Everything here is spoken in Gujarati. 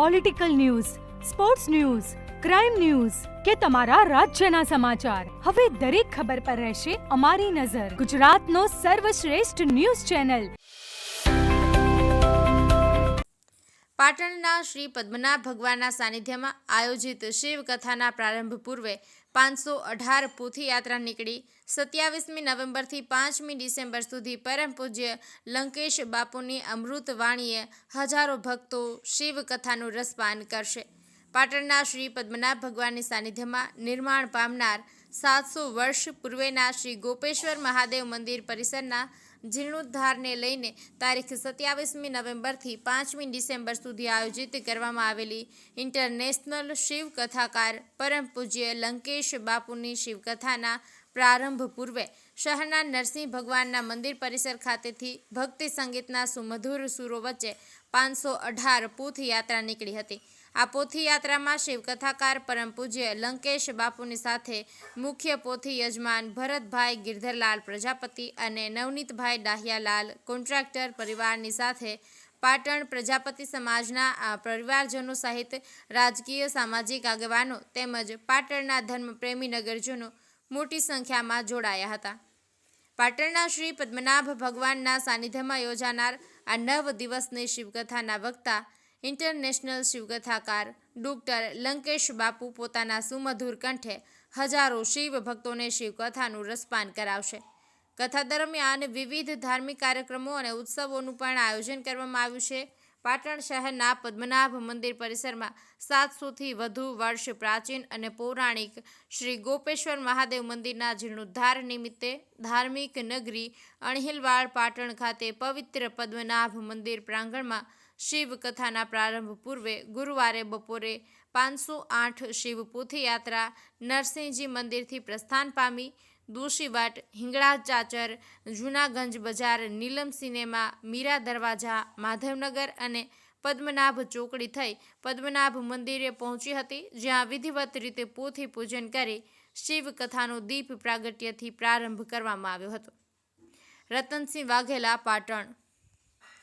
Political news, sports news, crime news કે તમારા રાજ્યના સમાચાર, હવે દરેક ખબર પર રહેશે અમારી નજર. ગુજરાતનો સર્વશ્રેષ્ઠ ન્યૂઝ ચેનલ. પાટણના શ્રી પદ્મનાભ ભગવાનના સાનિધ્યમાં આયોજિત શિવકથાના પ્રારંભ પૂર્વે 518 પોથીયાત્રા નીકળી 27મી નવેમ્બરથી 5મી ડિસેમ્બર સુધી પરમ પૂજ્ય લંકેશ બાપુની અમૃત વાણીએ હજારો ભક્તો શિવકથાનું રસપાન કરશે. પાટણના શ્રી પદ્મનાભ ભગવાનની સાનિધ્યમાં નિર્માણ પામનાર 700 વર્ષ પૂર્વેના શ્રી ગોપેશ્વર મહાદેવ મંદિર પરિસરના જીર્ણોદ્ધારને લઈને તારીખ 27મી નવેમ્બરથી 5મી ડિસેમ્બર સુધી આયોજિત કરવામાં આવેલી ઇન્ટરનેશનલ શિવકથાકાર પરમ પૂજ્ય લંકેશ બાપુની શિવકથાના પ્રારંભ પૂર્વે શહેરના નરસિંહ ભગવાનના મંદિર પરિસર ખાતેથી ભક્તિ સંગીતના સુમધુર સુરો વચ્ચે 518 પોથયાત્રા નીકળી હતી. આ પોથીયાત્રામાં શિવકથાકાર પરમ પૂજ્ય લંકેશ બાપુની સાથે મુખ્ય પોથી યજમાન ભરતભાઈ ગિરધરલાલ પ્રજાપતિ અને નવનીતભાઈ ડાહિયાલાલ કોન્ટ્રાક્ટર પરિવારની સાથે પાટણ પ્રજાપતિ સમાજના પરિવારજનો સહિત રાજકીય સામાજિક આગેવાનો તેમજ પાટણના ધર્મપ્રેમી નગરજનો મોટી સંખ્યામાં જોડાયા હતા. પાટણના શ્રી પદ્મનાભ ભગવાનના સાનિધ્યમાં યોજાનાર આ 9 દિવસની શિવકથાના વક્તા ઇન્ટરનેશનલ શિવકથાકાર ડૉક્ટર લંકેશ બાપુ પોતાના સુમધુર કંઠે હજારો શિવ ભક્તોને શિવકથાનું રસપાન કરાવશે. કથા દરમિયાન વિવિધ ધાર્મિક કાર્યક્રમો અને ઉત્સવોનું પણ આયોજન કરવામાં આવ્યું છે. પાટણ શહેરના પદ્મનાભ મંદિર પરિસરમાં 700થી વધુ વર્ષ પ્રાચીન અને પૌરાણિક શ્રી ગોપેશ્વર મહાદેવ મંદિરના જીર્ણોદ્ધાર નિમિત્તે ધાર્મિક નગરી અણહિલવાડ પાટણ ખાતે પવિત્ર પદ્મનાભ મંદિર પ્રાંગણમાં શિવકથાના પ્રારંભ પૂર્વે ગુરુવારે બપોરે 508 શિવ પોથીયાત્રા નરસિંહજી મંદિરથી પ્રસ્થાન પામી દોશીવાટ, હિંગળા ચાચર, જૂનાગંજ બજાર, નીલમ સિનેમા, મીરા દરવાજા, માધવનગર અને પદ્મનાભ ચોકડી થઈ પદ્મનાભ મંદિરે પહોંચી હતી, જ્યાં વિધિવત રીતે પોથી પૂજન કરી શિવકથાનો દીપ પ્રાગટ્યથી પ્રારંભ કરવામાં આવ્યો હતો. રતનસિંહ વાઘેલા, પાટણ.